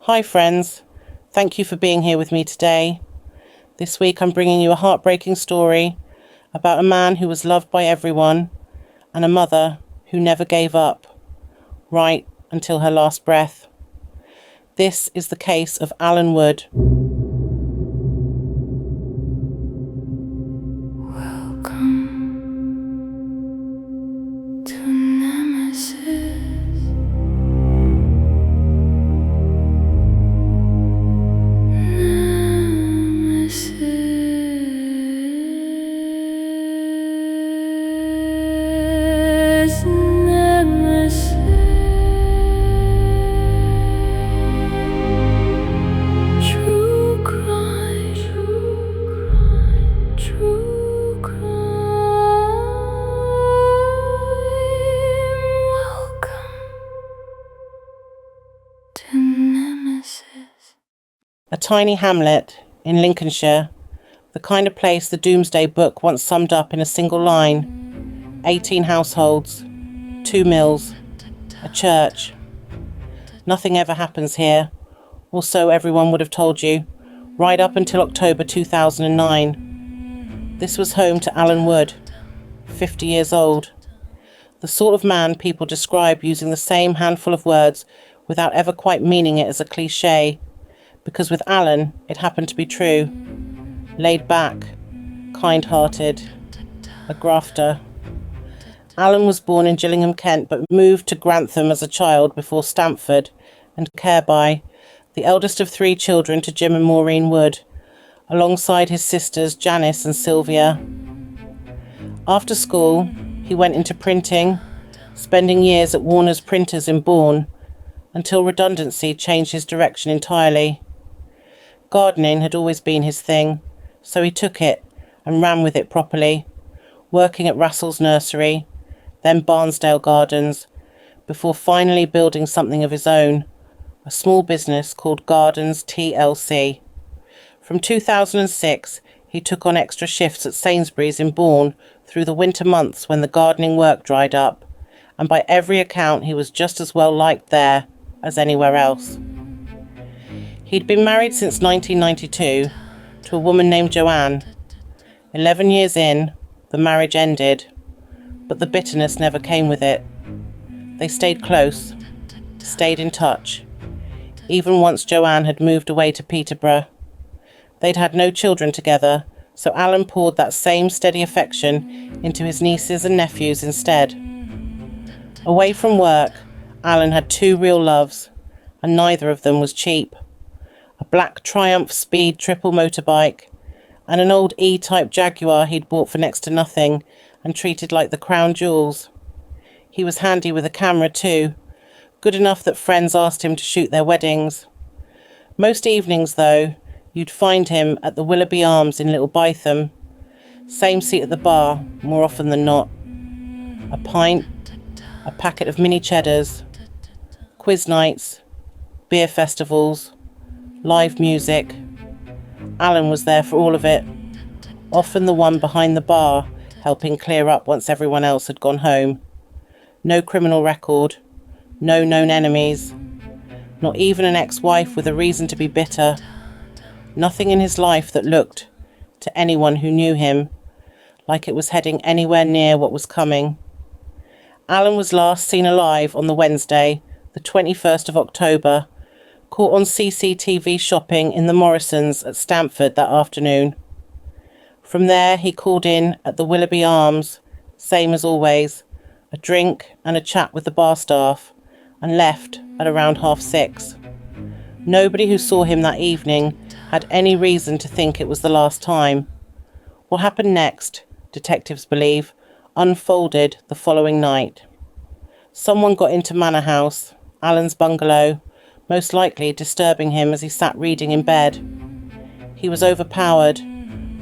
Hi friends, thank you for being here with me today. This week I'm bringing you a heartbreaking story about a man who was loved by everyone and a mother who never gave up, right until her last breath. This is the case of Alan Wood. Welcome to Nemesis. True crime, true crime. Welcome to Nemesis. A tiny hamlet in Lincolnshire, the kind of place the Doomsday Book once summed up in a single line: 18 households, 2 mills, a church. Nothing ever happens here, or so everyone would have told you, right up until October 2009. This was home to Alan Wood, 50 years old. The sort of man people describe using the same handful of words without ever quite meaning it as a cliché, because with Alan it happened to be true. Laid back, kind-hearted, a grafter. Alan was born in Gillingham, Kent, but moved to Grantham as a child before Stamford and Careby, the eldest of 3 children to Jim and Maureen Wood, alongside his sisters Janice and Sylvia. After school, he went into printing, spending years at Warner's Printers in Bourne, until redundancy changed his direction entirely. Gardening had always been his thing, so he took it and ran with it properly, working at Russell's nursery, then Barnsdale Gardens, before finally building something of his own, a small business called Gardens TLC. From 2006, he took on extra shifts at Sainsbury's in Bourne through the winter months when the gardening work dried up, and by every account he was just as well liked there as anywhere else. He'd been married since 1992 to a woman named Joanne. 11 years in, the marriage ended, but the bitterness never came with it. They stayed close, stayed in touch, even once Joanne had moved away to Peterborough. They'd had no children together, so Alan poured that same steady affection into his nieces and nephews instead. Away from work, Alan had 2 real loves, and neither of them was cheap. A black Triumph Speed triple motorbike, and an old E-type Jaguar he'd bought for next to nothing and treated like the crown jewels. He was handy with a camera too, good enough that friends asked him to shoot their weddings. Most evenings, though, you'd find him at the Willoughby Arms in Little Bytham. Same seat at the bar, more often than not. A pint, a packet of mini cheddars, quiz nights, beer festivals, live music. Alan was there for all of it, often the one behind the bar, helping clear up once everyone else had gone home. No criminal record, no known enemies, not even an ex-wife with a reason to be bitter. Nothing in his life that looked, to anyone who knew him, like it was heading anywhere near what was coming. Alan was last seen alive on the Wednesday, the 21st of October, caught on CCTV shopping in the Morrisons at Stamford that afternoon. From there he called in at the Willoughby Arms, same as always, a drink and a chat with the bar staff, and left at around 6:30. Nobody who saw him that evening had any reason to think it was the last time. What happened next, detectives believe, unfolded the following night. Someone got into Manor House, Alan's bungalow, most likely disturbing him as he sat reading in bed. He was overpowered,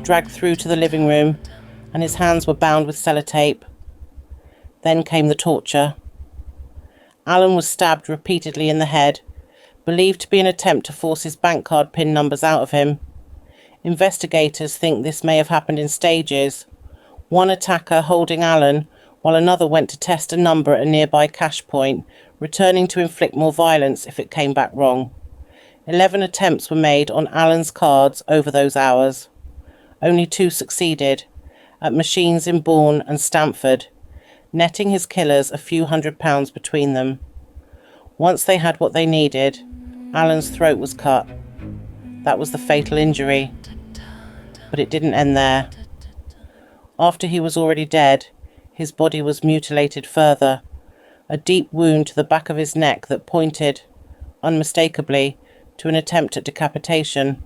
dragged through to the living room, and his hands were bound with sellotape. Then came the torture. Alan was stabbed repeatedly in the head, believed to be an attempt to force his bank card PIN numbers out of him. Investigators think this may have happened in stages, one attacker holding Alan while another went to test a number at a nearby cash point, returning to inflict more violence if it came back wrong. 11 attempts were made on Alan's cards over those hours. Only 2 succeeded, at machines in Bourne and Stamford, netting his killers a few £100 between them. Once they had what they needed, Alan's throat was cut. That was the fatal injury. But it didn't end there. After he was already dead, his body was mutilated further, a deep wound to the back of his neck that pointed, unmistakably, to an attempt at decapitation.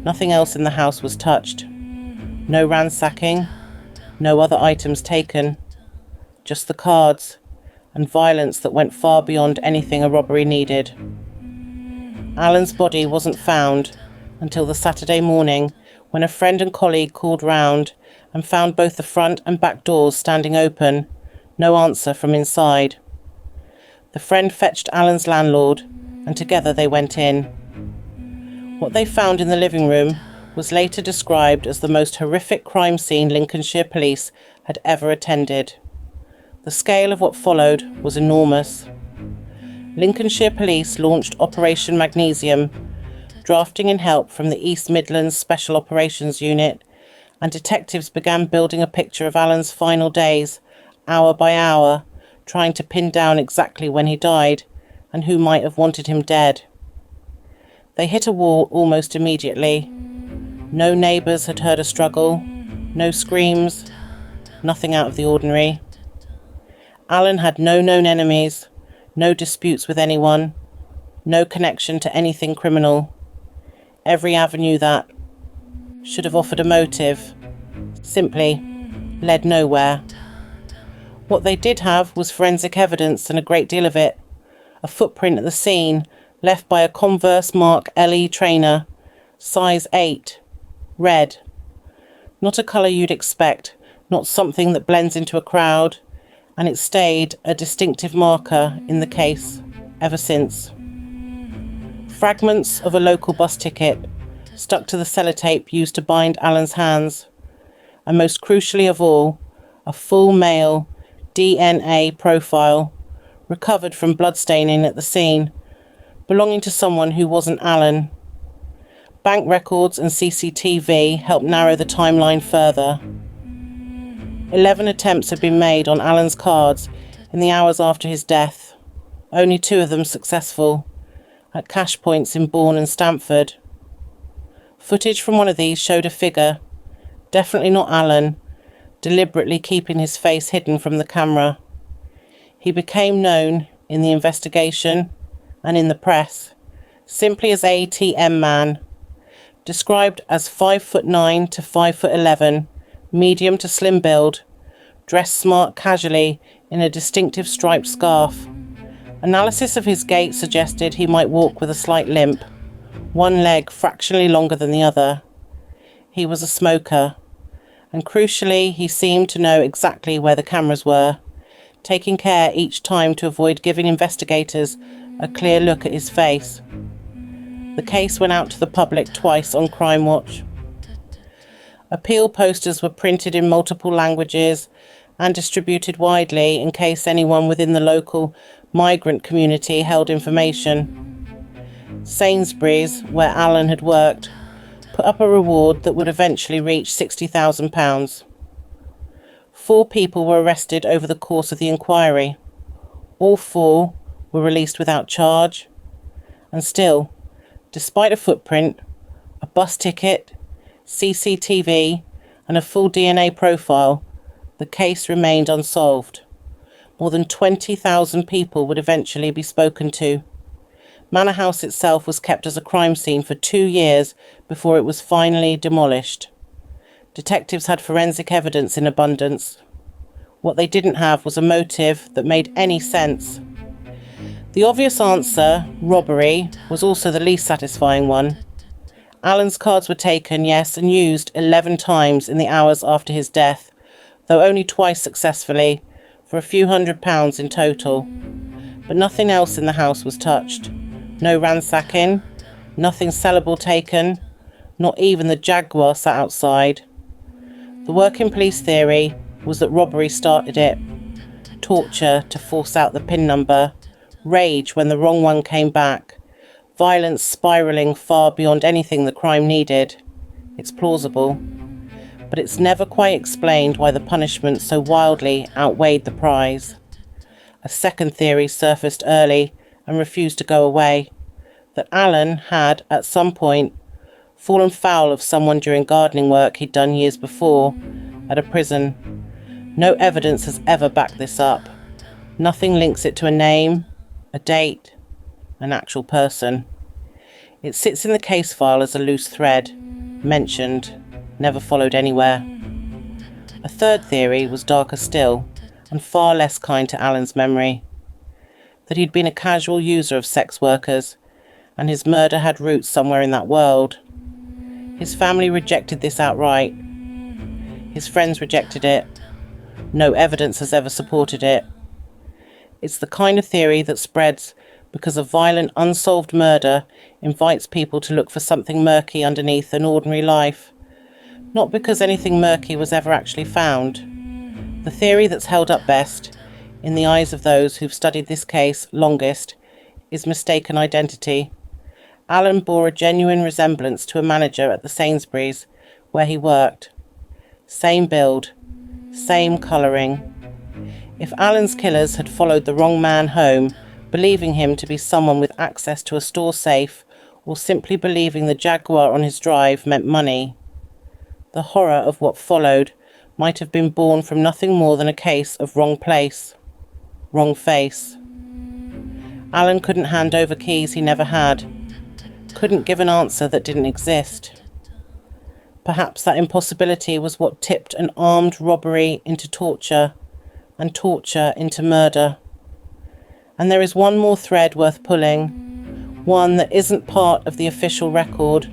Nothing else in the house was touched. No ransacking, no other items taken, just the cards, and violence that went far beyond anything a robbery needed. Alan's body wasn't found until the Saturday morning, when a friend and colleague called round and found both the front and back doors standing open, no answer from inside. The friend fetched Alan's landlord, and together they went in. What they found in the living room was later described as the most horrific crime scene Lincolnshire police had ever attended. The scale of what followed was enormous. Lincolnshire police launched Operation Magnesium, drafting in help from the East Midlands Special Operations Unit, and detectives began building a picture of Alan's final days, hour by hour, trying to pin down exactly when he died and who might have wanted him dead. They hit a wall almost immediately. No neighbours had heard a struggle, no screams, nothing out of the ordinary. Alan had no known enemies, no disputes with anyone, no connection to anything criminal. Every avenue that should have offered a motive simply led nowhere. What they did have was forensic evidence, and a great deal of it. A footprint at the scene left by a Converse Mark LE trainer, size 8, red. Not a colour you'd expect, not something that blends into a crowd, and it stayed a distinctive marker in the case ever since. Fragments of a local bus ticket stuck to the sellotape used to bind Alan's hands, and most crucially of all, a full male DNA profile recovered from bloodstaining at the scene, belonging to someone who wasn't Alan. Bank records and CCTV helped narrow the timeline further. 11 attempts had been made on Alan's cards in the hours after his death, only 2 of them successful, at cash points in Bourne and Stamford. Footage from one of these showed a figure, definitely not Alan, deliberately keeping his face hidden from the camera. He became known in the investigation and in the press simply as ATM Man, described as 5'9" to 5'11", medium to slim build, dressed smart casually in a distinctive striped scarf. Analysis of his gait suggested he might walk with a slight limp, one leg fractionally longer than the other. He was a smoker, and crucially he seemed to know exactly where the cameras were, taking care each time to avoid giving investigators a clear look at his face. The case went out to the public twice on Crime Watch. Appeal posters were printed in multiple languages and distributed widely in case anyone within the local migrant community held information. Sainsbury's, where Alan had worked, put up a reward that would eventually reach £60,000. 4 people were arrested over the course of the inquiry. All 4 were released without charge. And still, despite a footprint, a bus ticket, CCTV, and a full DNA profile, the case remained unsolved. More than 20,000 people would eventually be spoken to. Manor House itself was kept as a crime scene for 2 years before it was finally demolished. Detectives had forensic evidence in abundance. What they didn't have was a motive that made any sense. The obvious answer, robbery, was also the least satisfying one. Alan's cards were taken, yes, and used 11 times in the hours after his death, though only twice successfully, for a few £100 in total. But nothing else in the house was touched. No ransacking, nothing sellable taken, not even the Jaguar sat outside. The working police theory was that robbery started it. Torture to force out the PIN number, rage when the wrong one came back, violence spiralling far beyond anything the crime needed. It's plausible, but it's never quite explained why the punishment so wildly outweighed the prize. A second theory surfaced early and refused to go away, that Alan had, at some point, fallen foul of someone during gardening work he'd done years before at a prison. No evidence has ever backed this up. Nothing links it to a name, a date, an actual person. It sits in the case file as a loose thread, mentioned, never followed anywhere. A third theory was darker still, and far less kind to Alan's memory. That he'd been a casual user of sex workers, and his murder had roots somewhere in that world. His family rejected this outright. His friends rejected it. No evidence has ever supported it. It's the kind of theory that spreads because a violent, unsolved murder invites people to look for something murky underneath an ordinary life, not because anything murky was ever actually found. The theory that's held up best, in the eyes of those who've studied this case longest, is mistaken identity. Alan bore a genuine resemblance to a manager at the Sainsbury's where he worked. Same build, same colouring. If Alan's killers had followed the wrong man home, believing him to be someone with access to a store safe, or simply believing the Jaguar on his drive meant money, the horror of what followed might have been born from nothing more than a case of wrong place, wrong face. Alan couldn't hand over keys he never had, couldn't give an answer that didn't exist. Perhaps that impossibility was what tipped an armed robbery into torture, and torture into murder. And there is one more thread worth pulling, one that isn't part of the official record,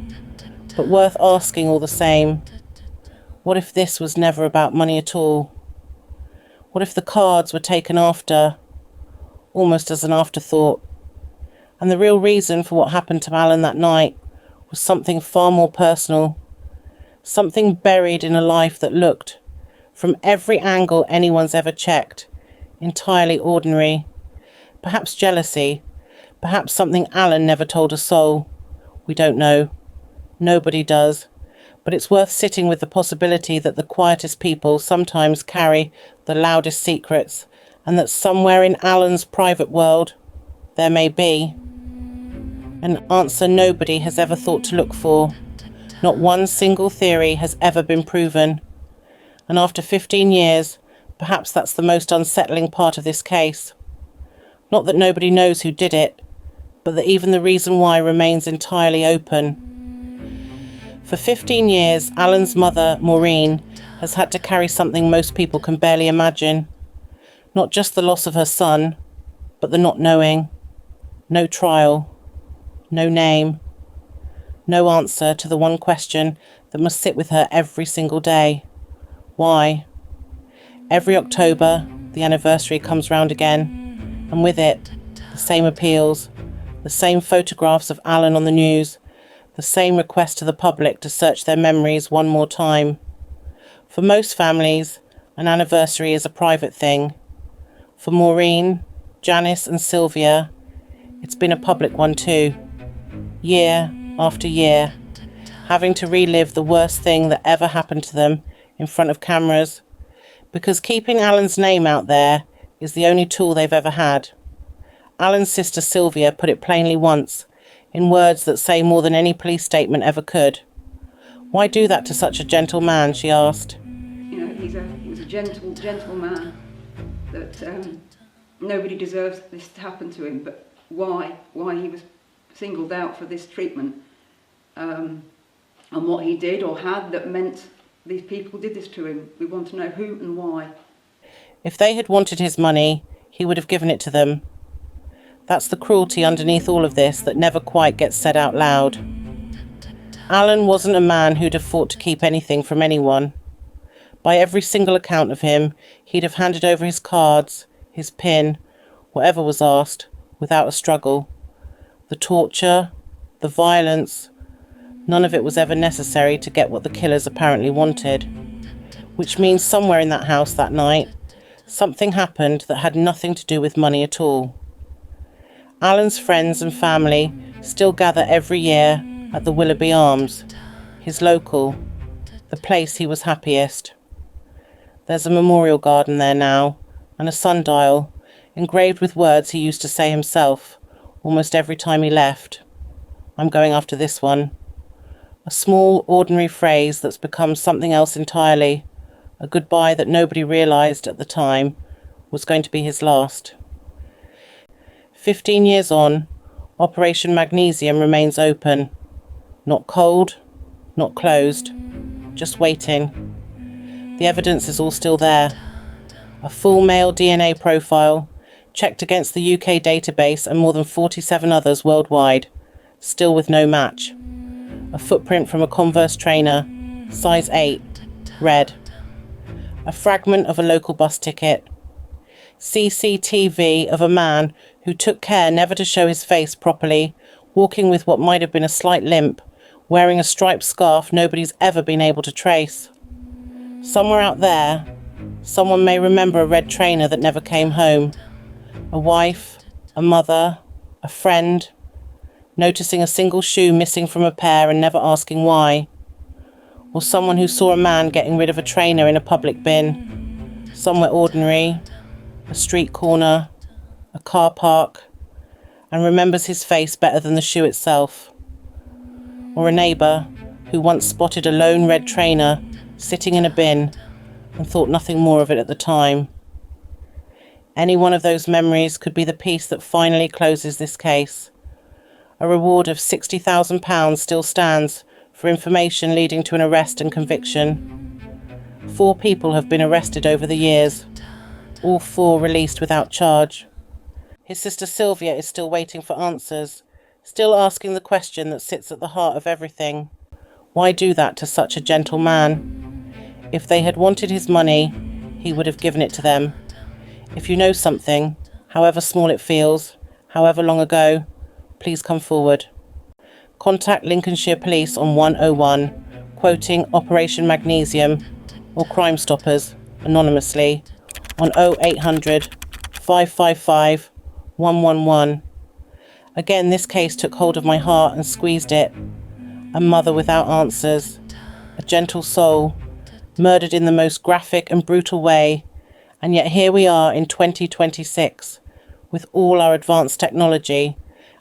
but worth asking all the same. What if this was never about money at all? What if the cards were taken after, almost as an afterthought, and the real reason for what happened to Alan that night was something far more personal, something buried in a life that looked, from every angle anyone's ever checked, entirely ordinary. Perhaps jealousy, perhaps something Alan never told a soul. We don't know. Nobody does. But it's worth sitting with the possibility that the quietest people sometimes carry the loudest secrets, and that somewhere in Alan's private world there may be an answer nobody has ever thought to look for. Not one single theory has ever been proven. And after 15 years, perhaps that's the most unsettling part of this case. Not that nobody knows who did it, but that even the reason why remains entirely open. For 15 years, Alan's mother, Maureen, has had to carry something most people can barely imagine. Not just the loss of her son, but the not knowing. No trial. No name. No answer to the one question that must sit with her every single day. Why? Every October, the anniversary comes round again, and with it, the same appeals, the same photographs of Alan on the news, the same request to the public to search their memories one more time. For most families, an anniversary is a private thing. For Maureen, Janice and Sylvia, it's been a public one too. Year after year, having to relive the worst thing that ever happened to them in front of cameras, because keeping Alan's name out there is the only tool they've ever had. Alan's sister Sylvia put it plainly once, in words that say more than any police statement ever could. Why do that to such a gentle man, she asked. You know, he was a gentle man that nobody deserves this to happen to him, but why he was singled out for this treatment, and what he did or had that meant these people did this to him. We want to know who and why. If they had wanted his money, he would have given it to them. That's the cruelty underneath all of this that never quite gets said out loud. Alan wasn't a man who'd have fought to keep anything from anyone. By every single account of him, he'd have handed over his cards, his PIN, whatever was asked, without a struggle. The torture, the violence, none of it was ever necessary to get what the killers apparently wanted. Which means somewhere in that house that night, something happened that had nothing to do with money at all. Alan's friends and family still gather every year at the Willoughby Arms, his local, the place he was happiest. There's a memorial garden there now, and a sundial, engraved with words he used to say himself, almost every time he left. I'm going after this one. A small, ordinary phrase that's become something else entirely, a goodbye that nobody realised at the time was going to be his last. 15 years on, Operation Magnesium remains open. Not cold, not closed, just waiting. The evidence is all still there. A full male DNA profile, checked against the UK database and more than 47 others worldwide, still with no match. A footprint from a Converse trainer, size 8, red. A fragment of a local bus ticket. CCTV of a man who took care never to show his face properly, walking with what might have been a slight limp, wearing a striped scarf nobody's ever been able to trace. Somewhere out there, someone may remember a red trainer that never came home. A wife, a mother, a friend, noticing a single shoe missing from a pair and never asking why. Or someone who saw a man getting rid of a trainer in a public bin, somewhere ordinary, a street corner, a car park, and remembers his face better than the shoe itself. Or a neighbour who once spotted a lone red trainer sitting in a bin and thought nothing more of it at the time. Any one of those memories could be the piece that finally closes this case. A reward of £60,000 still stands for information leading to an arrest and conviction. 4 people have been arrested over the years, all 4 released without charge. His sister Sylvia is still waiting for answers, still asking the question that sits at the heart of everything. Why do that to such a gentle man? If they had wanted his money, he would have given it to them. If you know something, however small it feels, however long ago, please come forward. Contact Lincolnshire Police on 101, quoting Operation Magnesium, or Crime Stoppers, anonymously, on 0800 555 111. Again, this case took hold of my heart and squeezed it. A mother without answers, a gentle soul, murdered in the most graphic and brutal way, and yet here we are in 2026, with all our advanced technology,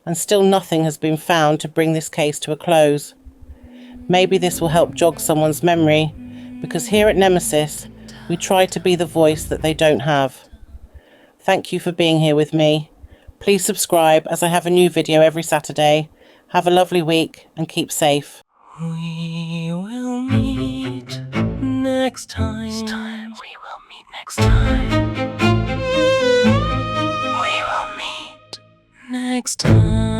and still nothing has been found to bring this case to a close. Maybe this will help jog someone's memory, because here at Nemesis, we try to be the voice that they don't have. Thank you for being here with me. Please subscribe, as I have a new video every Saturday. Have a lovely week and keep safe. We will meet next time. We will meet next time. We will meet next time.